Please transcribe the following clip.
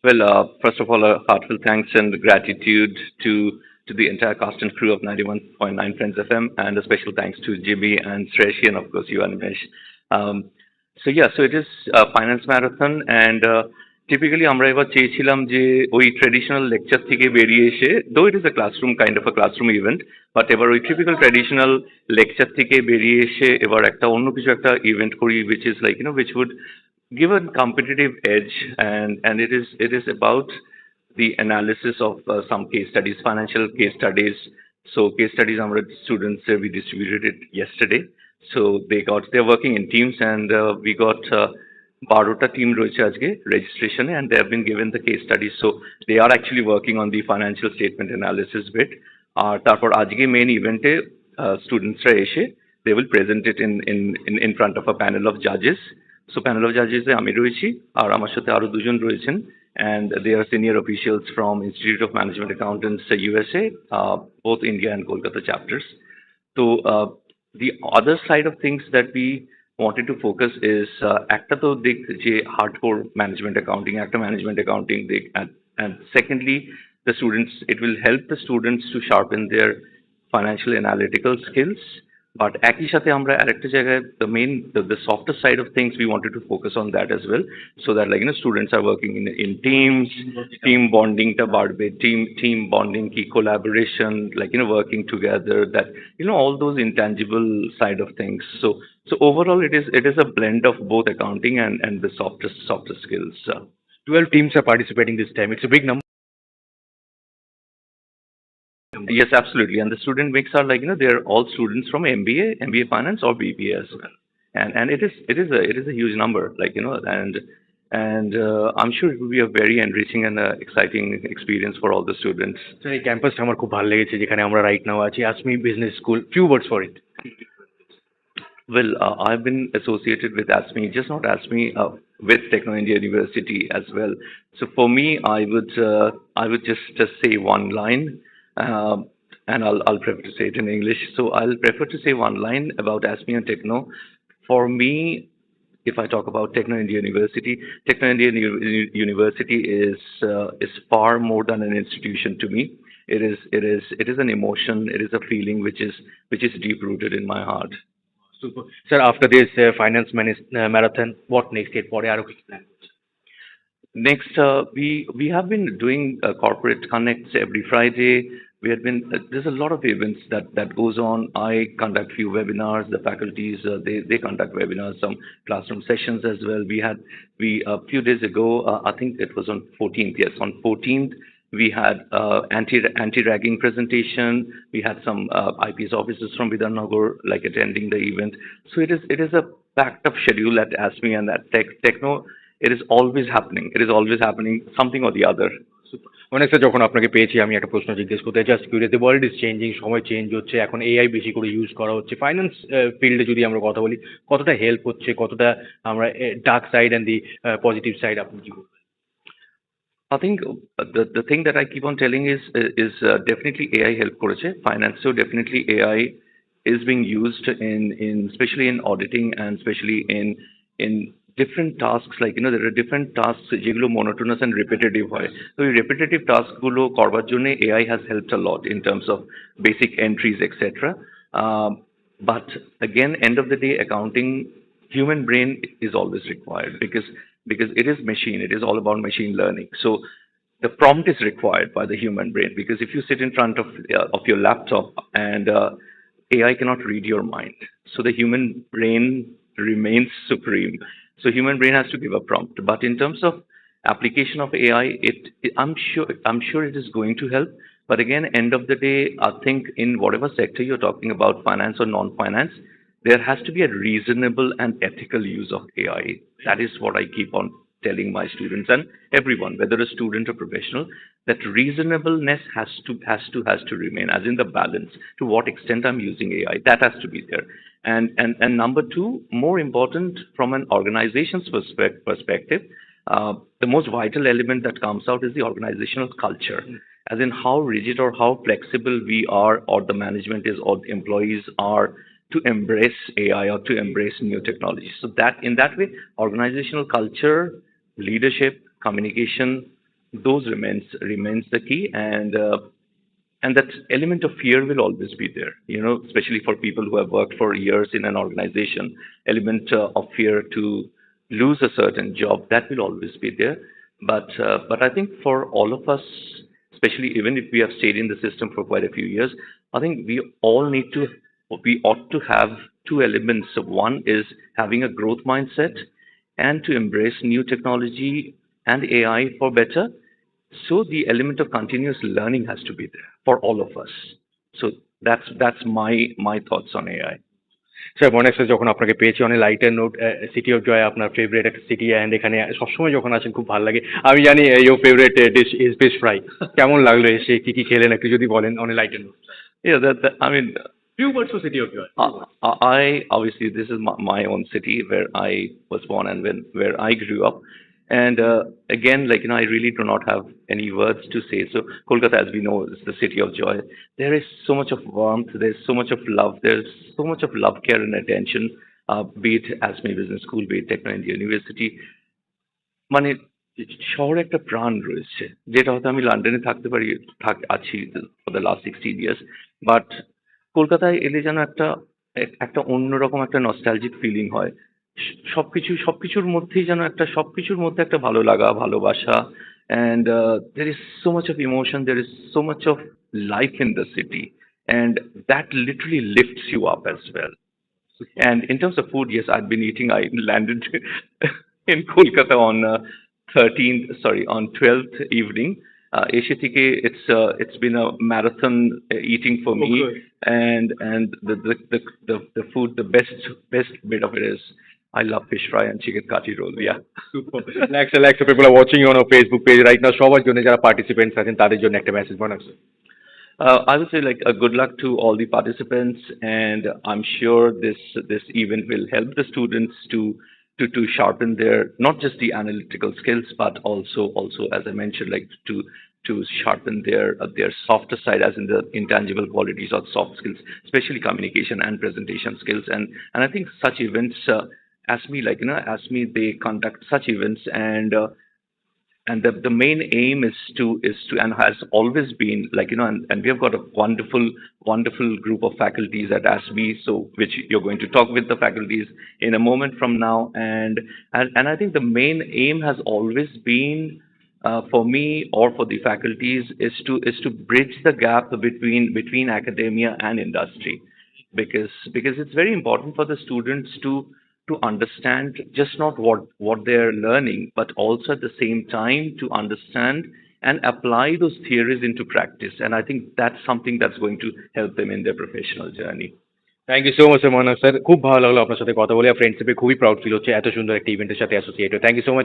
Well, first of all, a heartfelt thanks and gratitude to the entire cast and crew of 91.9 Friends FM, and a special thanks to Jimmy and Sreshi, and of course you, Animesh. Um, so it is Finance Marathon, and typically আমরা এবার চেয়েছিলাম যে ওই traditional lecture থেকে বেরিয়ে এসে, দো it is a classroom kind of a classroom event, but এবার ওই typical traditional লেকচার থেকে বেরিয়ে এসে এবার একটা অন্য কিছু একটা ইভেন্ট করি, which is like, which would give a competitive edge, and it is about the analysis of some case studies, financial case studies. So case studies, our students we distributed it yesterday. So they're working in teams, and we got Barota team রয়েছে আজকে registration and they have been given the case studies. So they are actually working on the financial statement analysis bit. আর তারপর আজকে main event এ স্টুডেন্টসরা এসে they will present it in front of a panel of judges. So panel of judges এ আমি রয়েছি আর আমার সাথে আরো দুজন রয়েছেন, and they are senior officials from Institute of Management Accountants USA, both India and Kolkata chapters. So the other side of things that we wanted to focus is একটা তো দিক যে hardcore management accounting, একটা management accounting দিক, and secondly the students, it will help the students to sharpen their financial analytical skills. But একই সাথে আমরা আরেকটা জায়গায় the softer side of things we wanted to focus on that as well, so that like students are working in teams, team bonding টা বাড়বে, team bonding কি collaboration, like working together, that all those intangible side of things. So overall it is a blend of both accounting and the softer skills. 12 teams are participating this time. It's a big number. Yes, absolutely. And the student mix are like, they're all students from MBA Finance or BBA as well. And it is a huge number, like, and I'm sure it will be a very enriching and exciting experience for all the students. So এই ক্যাম্পাসটা আমার খুব ভালো লেগেছে যেখানে আমরা right now আছি ASMi Business School. Few words for it. Well, I've been associated with ASMi, just not ASMi, with Techno India University as well. So for me, I would just say one line. And I'll prefer to say it in English. So I'll prefer to say one line about ASMi and Techno. For me, if I talk about Techno India University, Techno India University is far more than an institution to me. It is an emotion. It is a feeling which is deep rooted in my heart. Super. Sir, after this finance marathon, what next? পরে আরো কি plan? Next, we have been doing corporate connects every Friday. There's a lot of events that goes on. I conduct few webinars. The faculties they conduct webinars, some classroom sessions as well. We a few days ago, I think it was on 14th. Yes, on 14th we had anti-ragging presentation. We had some IPS officers from Vidhannagar like attending the event. So it is a packed up schedule at ASMi and at Techno. It is always happening. It is always happening, something or the other. অনেক sir, যখন আপনাকে পেয়েছি আমি একটা প্রশ্ন জিজ্ঞেস করতে just curious, the world is changing, সময় চেঞ্জ হচ্ছে, এখন এআই বেশি করে ইউজ করা হচ্ছে ফাইন্যান্স ফিল্ডে। যদি আমরা কথা বলি, কতটা হেল্প হচ্ছে, কতটা আমরা dark side and the positive side আপনি কি বলবেন? I think the thing that I keep on telling is definitely AI help করেছে finance. So definitely AI is being used in especially in auditing and especially in different tasks, like there are different tasks যেগুলো monotonous and repetitive হয়, তো এই repetitive task গুলো করবার জন্য AI has helped a lot in terms of basic entries, etc. But again, end of the day, accounting, human brain is always required, because it is machine, it is all about machine learning. So the prompt is required by the human brain, because if you sit in front of your laptop and AI cannot read your mind, so the human brain remains supreme. So human brain has to give a prompt. But in terms of application of AI, I'm sure it is going to help. But again, end of the day, I think in whatever sector you're talking about, finance or non-finance, there has to be a reasonable and ethical use of AI. That is what I keep on telling my students and everyone, whether a student or professional, that reasonableness has to remain, as in the balance. To what extent I'm using AI, that has to be there. And number two, more important from an organization's perspective, the most vital element that comes out is the organizational culture, as in how rigid or how flexible we are, or the management is, or the employees are, to embrace AI or to embrace new technology. So that in that way, organizational culture, leadership, communication, those remains the key, and that element of fear will always be there, especially for people who have worked for years in an organization. Element of fear to lose a certain job, that will always be there. But I think for all of us, especially even if we have stayed in the system for quite a few years, I think we ought to have two elements. One is having a growth mindset and to embrace new technology and AI for better. So the element of continuous learning has to be there for all of us. So that's my thoughts on AI. Sir মনে sir যখন আপনাকে পেয়েছি অনেক lighter note, city of joy আপনার favourite একটা city, and এখানে সবসময় যখন আসেন খুব ভালো লাগে। আমি জানি your favourite dish is fish fry. কেমন লাগলো এসে, কি কি খেলেন একটু যদি বলেন অনেক lighter note? Yeah, that I mean, few words for city of joy. I obviously this is my own city where I was born and where I grew up, and again, like I really do not have any words to say. So Kolkata, as we know, is the city of joy. There is so much of warmth. There's so much of love. There's so much of love, care, and attention. Be it ASMi Business School, be it Techno India University, মানে শহরে একটা প্রাণ রয়েছে, যেটা হয়তো আমি লন্ডনে থাকতে পারি, আছি for the last 16 years, but কলকাতায় এলে যেন একটা অন্যরকম একটা নস্টালজিক ফিলিং হয়। সবকিছুর মধ্যেই যেন সবকিছুর মধ্যে একটা ভালো লাগা, ভালোবাসা, and there is so much of emotion, there is so much of life in the city, and that literally lifts you up as well. And in terms of food, yes, I've been eating. I landed in Kolkata on 13th, sorry, on 12th evening. Asia Tike, it's been a marathon eating for me, Okay. and the food, the best bit of it is I love fish fry and chicken kati roll. Yeah. Super. Like people are watching on our Facebook page right now, সবার জন্য যারা participants আছেন তাদের জন্য একটা message বানান sir. I would say like a good luck to all the participants, and I'm sure this event will help the students to sharpen their not just the analytical skills, but also as I mentioned, like to sharpen their softer side, as in the intangible qualities or soft skills, especially communication and presentation skills. And I think such events, ASMi, like ASMi, they conduct such events, and the main aim is to and has always been, like and we have got a wonderful group of faculties at ASMi, so which you're going to talk with the faculties in a moment from now. And I think the main aim has always been, for me or for the faculties, is to bridge the gap between academia and industry, because it's very important for the students to understand just not what they're learning, but also at the same time to understand and apply those theories into practice. And I think that's something that's going to help them in their professional journey. Thank you so much sir, Manoj sir, খুব ভালো লাগলো আপনার সাথে কথা বলে। ফ্রেন্ডশিপে খুবই proud feel হচ্ছে এত সুন্দর একটা ইভেন্টের সাথে অ্যাসোসিয়েট হয়ে। Thank you so much.